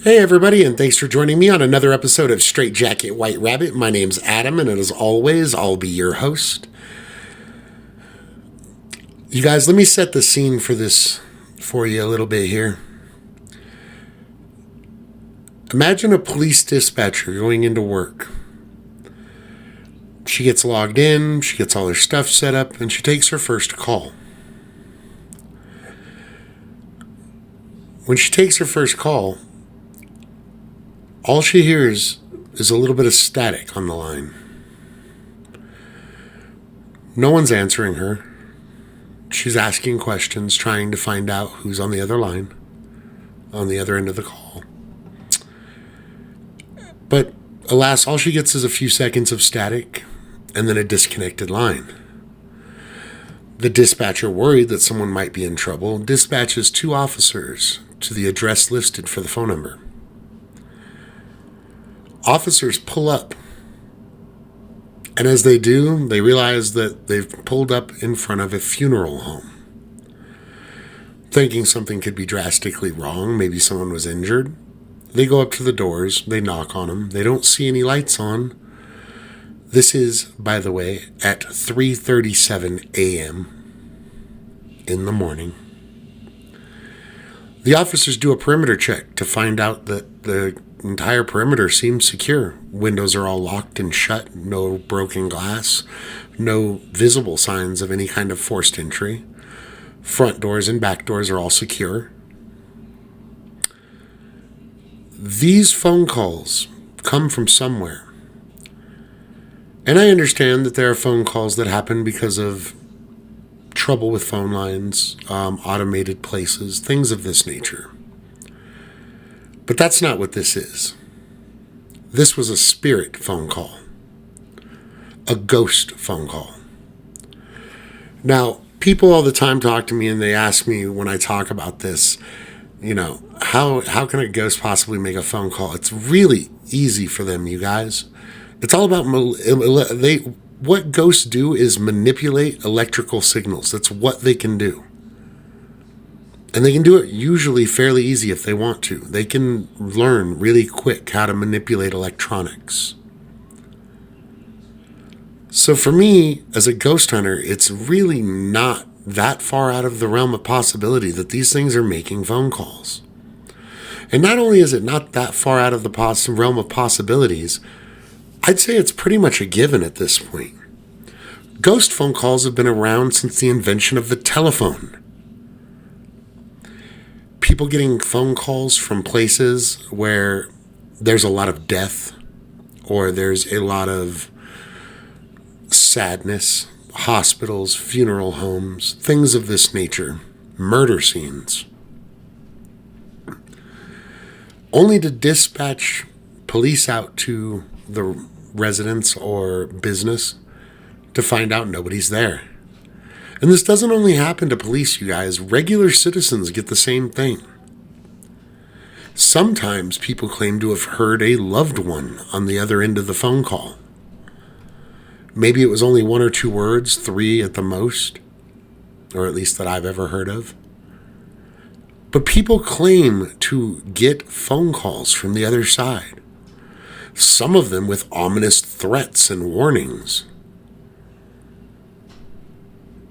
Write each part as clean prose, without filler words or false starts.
Hey everybody, and thanks for joining me on another episode of Straight Jacket White Rabbit. My name's Adam, and as always, I'll be your host. You guys, let me set the scene for this for you a little bit here. Imagine a police dispatcher going into work. She gets logged in, she gets all her stuff set up, and she takes her first call. When she takes her first call, all she hears is a little bit of static on the line. No one's answering her. She's asking questions, trying to find out who's on the other line, on the other end of the call. But alas, all she gets is a few seconds of static and then a disconnected line. The dispatcher, worried that someone might be in trouble, dispatches 2 officers to the address listed for the phone number. Officers pull up, and as they do, they realize that they've pulled up in front of a funeral home. Thinking something could be drastically wrong, maybe someone was injured, they go up to the doors, they knock on them, they don't see any lights on. This is, by the way, at 3:37 a.m. in the morning. The officers do a perimeter check to find out that the entire perimeter seems secure. Windows are all locked and shut, no broken glass, no visible signs of any kind of forced entry. Front doors and back doors are all secure. These phone calls come from somewhere. And I understand that there are phone calls that happen because of trouble with phone lines, automated places, things of this nature. But that's not what this is. This was a spirit phone call. A ghost phone call. Now, people all the time talk to me and they ask me when I talk about this, how can a ghost possibly make a phone call? It's really easy for them, you guys. It's all about, what ghosts do is manipulate electrical signals. That's what they can do. And they can do it usually fairly easy if they want to. They can learn really quick how to manipulate electronics. So for me, as a ghost hunter, it's really not that far out of the realm of possibility that these things are making phone calls. And not only is it not that far out of the realm of possibilities, I'd say it's pretty much a given at this point. Ghost phone calls have been around since the invention of the telephone. People getting phone calls from places where there's a lot of death or there's a lot of sadness, hospitals, funeral homes, things of this nature, murder scenes. Only to dispatch police out to the residence or business to find out nobody's there. And this doesn't only happen to police, you guys. Regular citizens get the same thing. Sometimes people claim to have heard a loved one on the other end of the phone call. Maybe it was only 1 or 2 words, 3 at the most, or at least that I've ever heard of. But people claim to get phone calls from the other side. Some of them with ominous threats and warnings.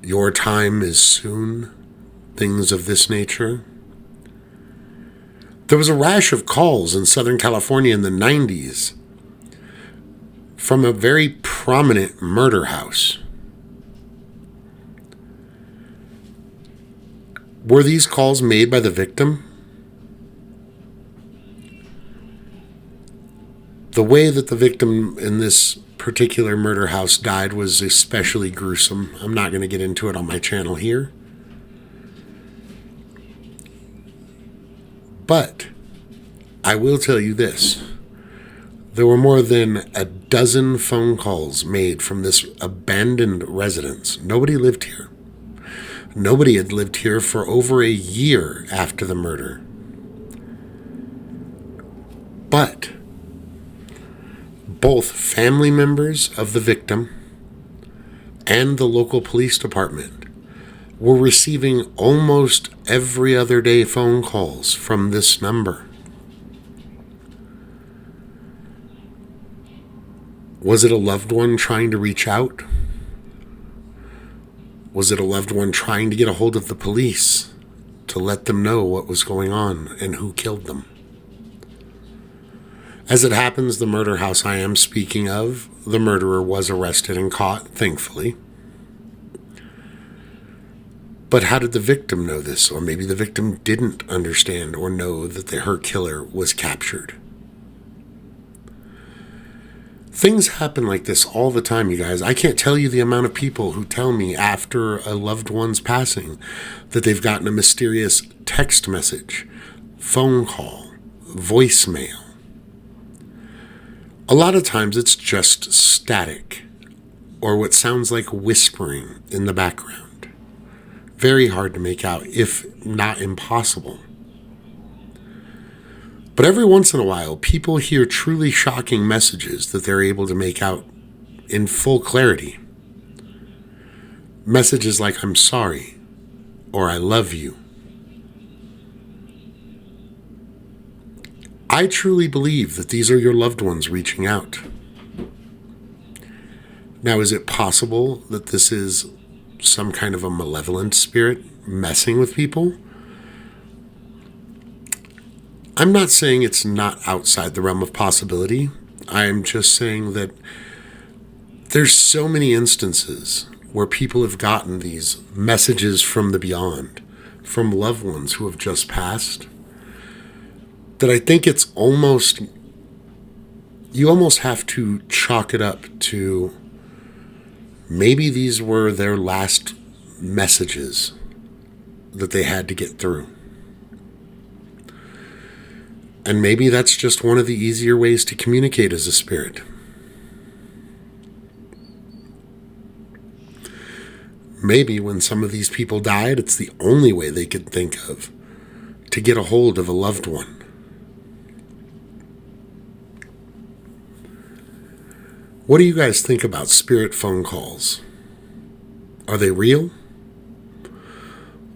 Your time is soon, things of this nature. There was a rash of calls in Southern California in the 90s from a very prominent murder house. Were these calls made by the victim? The way that the victim in this particular murder house died was especially gruesome. I'm not going to get into it on my channel here. But I will tell you this. There were more than a dozen phone calls made from this abandoned residence. Nobody lived here. Nobody had lived here for over a year after the murder. But both family members of the victim and the local police department were receiving almost every other day phone calls from this number. Was it a loved one trying to reach out? Was it a loved one trying to get a hold of the police to let them know what was going on and who killed them? As it happens, the murder house I am speaking of, the murderer was arrested and caught, thankfully. But how did the victim know this? Or maybe the victim didn't understand or know that her killer was captured. Things happen like this all the time, you guys. I can't tell you the amount of people who tell me after a loved one's passing that they've gotten a mysterious text message, phone call, voicemail. A lot of times it's just static or what sounds like whispering in the background. Very hard to make out, if not impossible. But every once in a while, people hear truly shocking messages that they're able to make out in full clarity. Messages like, "I'm sorry," or "I love you." I truly believe that these are your loved ones reaching out. Now, is it possible that this is some kind of a malevolent spirit messing with people? I'm not saying it's not outside the realm of possibility. I'm just saying that there's so many instances where people have gotten these messages from the beyond, from loved ones who have just passed, that I think it's you almost have to chalk it up to maybe these were their last messages that they had to get through. And maybe that's just one of the easier ways to communicate as a spirit. Maybe when some of these people died, it's the only way they could think of to get a hold of a loved one. What do you guys think about spirit phone calls? Are they real?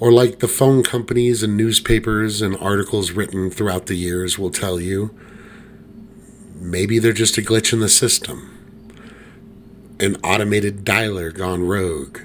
Or like the phone companies and newspapers and articles written throughout the years will tell you, maybe they're just a glitch in the system, an automated dialer gone rogue,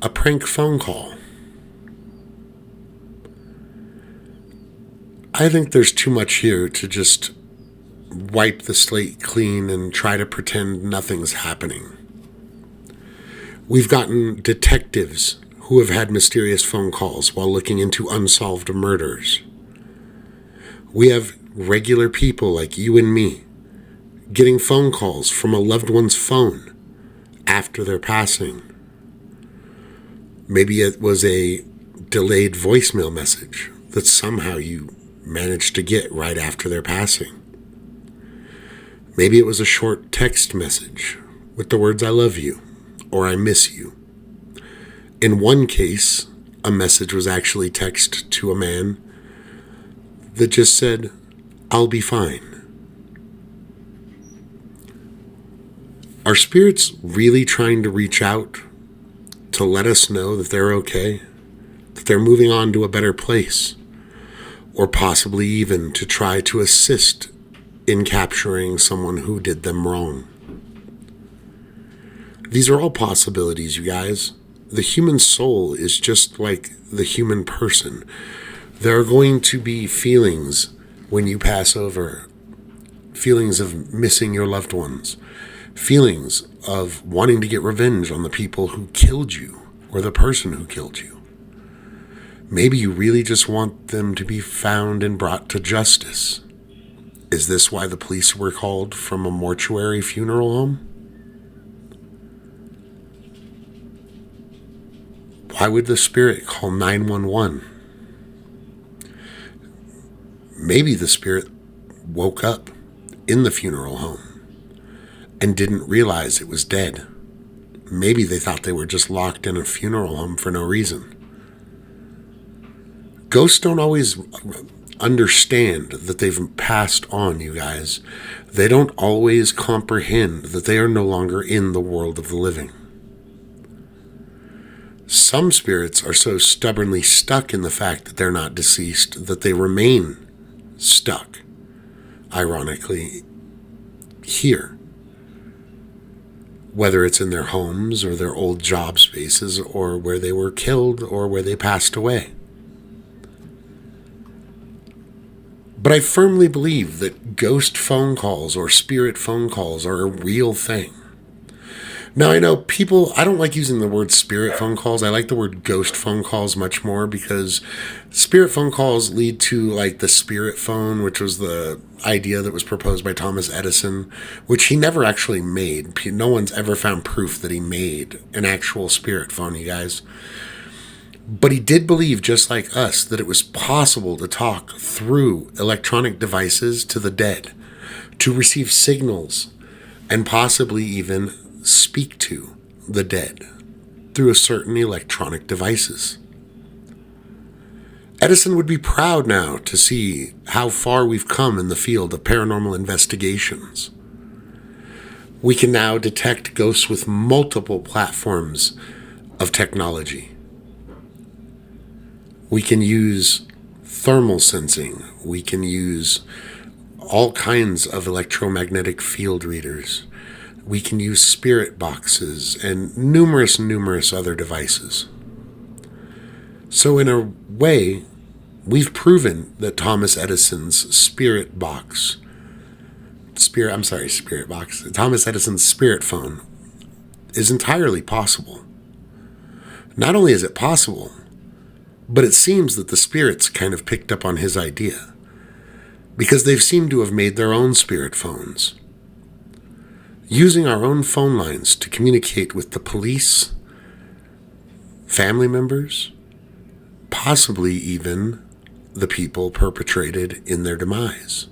a prank phone call. I think there's too much here to just wipe the slate clean and try to pretend nothing's happening. We've gotten detectives who have had mysterious phone calls while looking into unsolved murders. We have regular people like you and me getting phone calls from a loved one's phone after their passing. Maybe it was a delayed voicemail message that somehow you managed to get right after their passing. Maybe it was a short text message with the words "I love you" or "I miss you." In one case, a message was actually texted to a man that just said, "I'll be fine." Are spirits really trying to reach out to let us know that they're okay, that they're moving on to a better place, or possibly even to try to assist in capturing someone who did them wrong? These are all possibilities, you guys. The human soul is just like the human person. There are going to be feelings when you pass over, feelings of missing your loved ones, feelings of wanting to get revenge on the people who killed you or the person who killed you. Maybe you really just want them to be found and brought to justice. Is this why the police were called from a mortuary funeral home? Why would the spirit call 911? Maybe the spirit woke up in the funeral home and didn't realize it was dead. Maybe they thought they were just locked in a funeral home for no reason. Ghosts don't always understand that they've passed on, you guys. They don't always comprehend that they are no longer in the world of the living. Some spirits are so stubbornly stuck in the fact that they're not deceased that they remain stuck, ironically, here. whether it's in their homes or their old job spaces or where they were killed or where they passed away. But I firmly believe that ghost phone calls or spirit phone calls are a real thing. Now, I know people, I don't like using the word spirit phone calls. I like the word ghost phone calls much more, because spirit phone calls lead to like the spirit phone, which was the idea that was proposed by Thomas Edison, which he never actually made. No one's ever found proof that he made an actual spirit phone, you guys. But he did believe, just like us, that it was possible to talk through electronic devices to the dead, to receive signals, and possibly even speak to the dead through certain electronic devices. Edison would be proud now to see how far we've come in the field of paranormal investigations. We can now detect ghosts with multiple platforms of technology. We can use thermal sensing. We can use all kinds of electromagnetic field readers. We can use spirit boxes and numerous other devices. So in a way, we've proven that Thomas Edison's Thomas Edison's spirit phone is entirely possible. Not only is it possible, but it seems that the spirits kind of picked up on his idea, because they've seemed to have made their own spirit phones, using our own phone lines to communicate with the police, family members, possibly even the people perpetrated in their demise.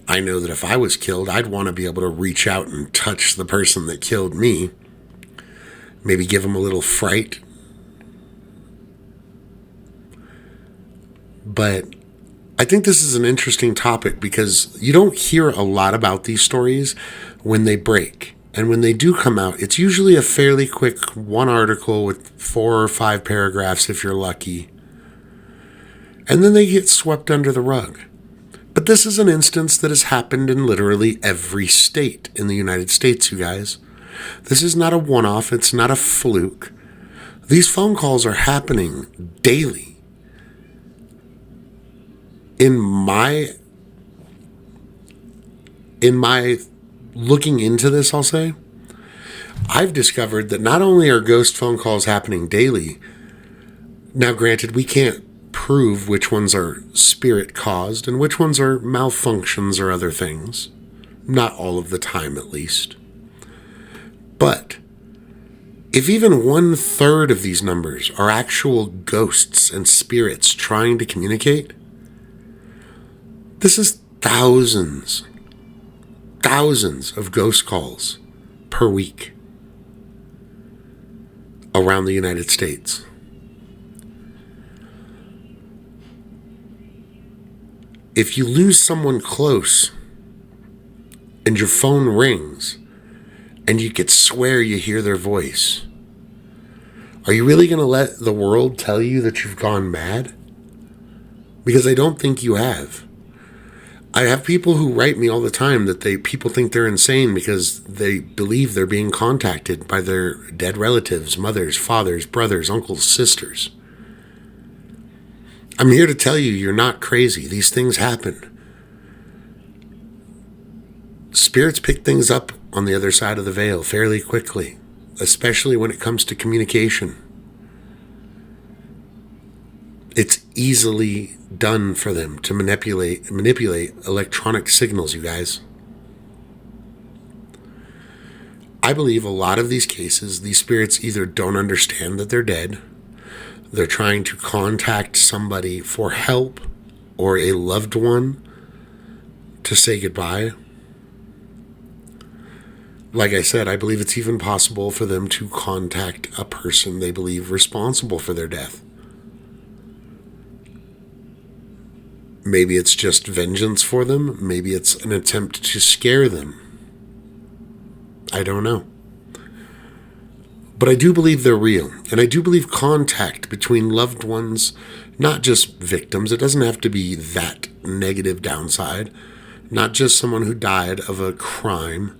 I know that if I was killed, I'd want to be able to reach out and touch the person that killed me, maybe give them a little fright. But I think this is an interesting topic, because you don't hear a lot about these stories when they break. And when they do come out, it's usually a fairly quick one article with 4 or 5 paragraphs if you're lucky. And then they get swept under the rug. But this is an instance that has happened in literally every state in the United States, you guys. This is not a one-off. It's not a fluke. These phone calls are happening daily. In my looking into this, I'll say, I've discovered that not only are ghost phone calls happening daily, now granted, we can't prove which ones are spirit caused and which ones are malfunctions or other things. Not all of the time, at least. But if even 1/3 of these numbers are actual ghosts and spirits trying to communicate, this is thousands of ghost calls per week around the United States. If you lose someone close and your phone rings and you could swear you hear their voice, are you really going to let the world tell you that you've gone mad? Because I don't think you have. I have people who write me all the time that people think they're insane because they believe they're being contacted by their dead relatives, mothers, fathers, brothers, uncles, sisters. I'm here to tell you, you're not crazy. These things happen. Spirits pick things up on the other side of the veil fairly quickly, especially when it comes to communication. It's easily done for them to manipulate electronic signals, you guys. I believe a lot of these cases, these spirits either don't understand that they're dead, they're trying to contact somebody for help or a loved one to say goodbye. Like I said, I believe it's even possible for them to contact a person they believe responsible for their death. Maybe it's just vengeance for them. Maybe it's an attempt to scare them. I don't know. But I do believe they're real. And I do believe contact between loved ones, not just victims. It doesn't have to be that negative downside. Not just someone who died of a crime,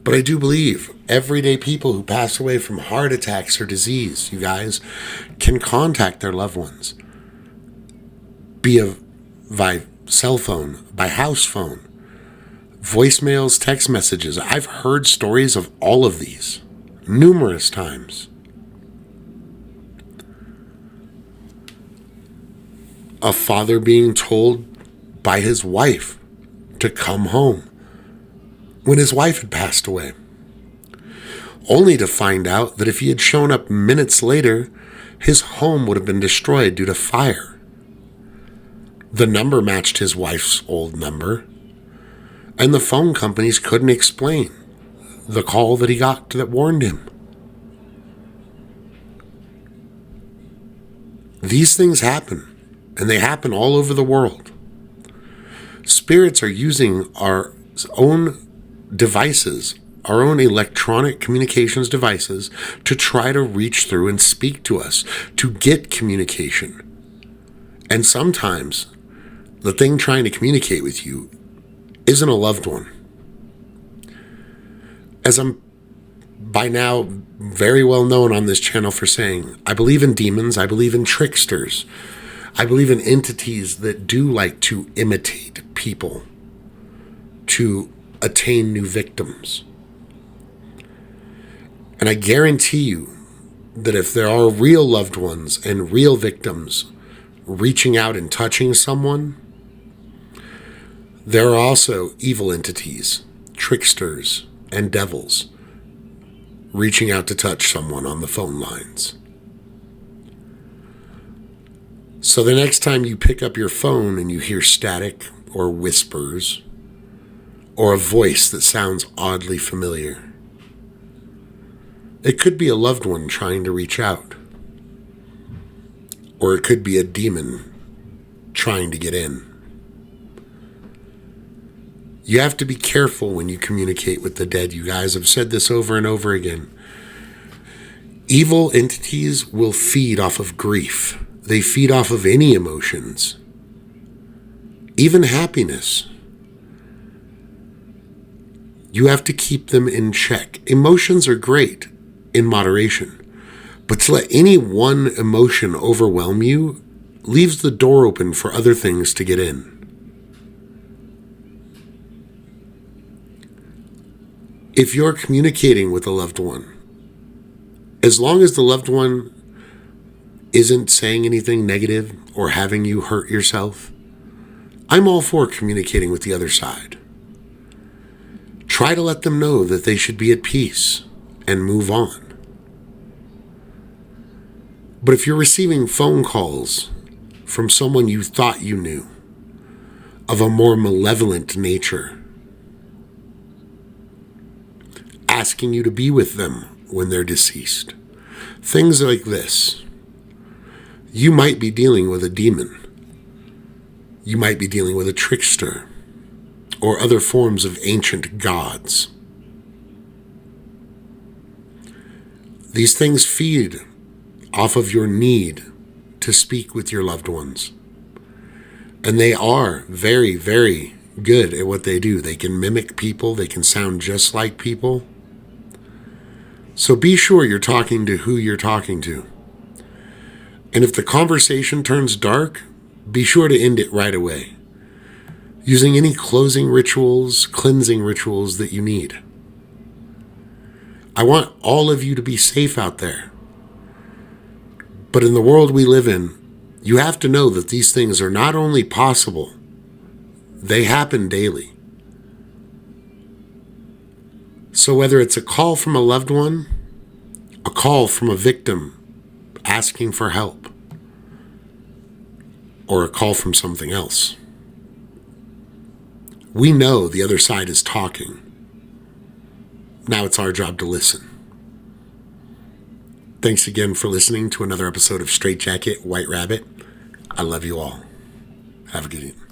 But I do believe everyday people who pass away from heart attacks or disease, you guys, can contact their loved ones. By cell phone, by house phone, voicemails, text messages. I've heard stories of all of these numerous times. A father being told by his wife to come home when his wife had passed away, only to find out that if he had shown up minutes later, his home would have been destroyed due to fire. The number matched his wife's old number, and the phone companies couldn't explain the call that he got that warned him. These things happen, and they happen all over the world. Spirits are using our own devices, our own electronic communications devices, to try to reach through and speak to us, to get communication. And sometimes the thing trying to communicate with you isn't a loved one. As I'm by now very well known on this channel for saying, I believe in demons, I believe in tricksters, I believe in entities that do like to imitate people to attain new victims. And I guarantee you that if there are real loved ones and real victims reaching out and touching someone, there are also evil entities, tricksters, and devils reaching out to touch someone on the phone lines. So the next time you pick up your phone and you hear static or whispers or a voice that sounds oddly familiar, it could be a loved one trying to reach out. Or it could be a demon trying to get in. You have to be careful when you communicate with the dead, you guys. I've said this over and over again. Evil entities will feed off of grief. They feed off of any emotions, even happiness. You have to keep them in check. Emotions are great in moderation, but to let any one emotion overwhelm you leaves the door open for other things to get in. If you're communicating with a loved one, as long as the loved one isn't saying anything negative or having you hurt yourself, I'm all for communicating with the other side. Try to let them know that they should be at peace and move on. But if you're receiving phone calls from someone you thought you knew of a more malevolent nature, asking you to be with them when they're deceased, things like this, you might be dealing with a demon. You might be dealing with a trickster or other forms of ancient gods. These things feed off of your need to speak with your loved ones. And they are very, very good at what they do. They can mimic people. They can sound just like people. So be sure you're talking to who you're talking to. And if the conversation turns dark, be sure to end it right away, using any closing rituals, cleansing rituals that you need. I want all of you to be safe out there. But in the world we live in, you have to know that these things are not only possible, they happen daily. So whether it's a call from a loved one, a call from a victim asking for help, or a call from something else, we know the other side is talking. Now it's our job to listen. Thanks again for listening to another episode of Straight Jacket, White Rabbit. I love you all. Have a good evening.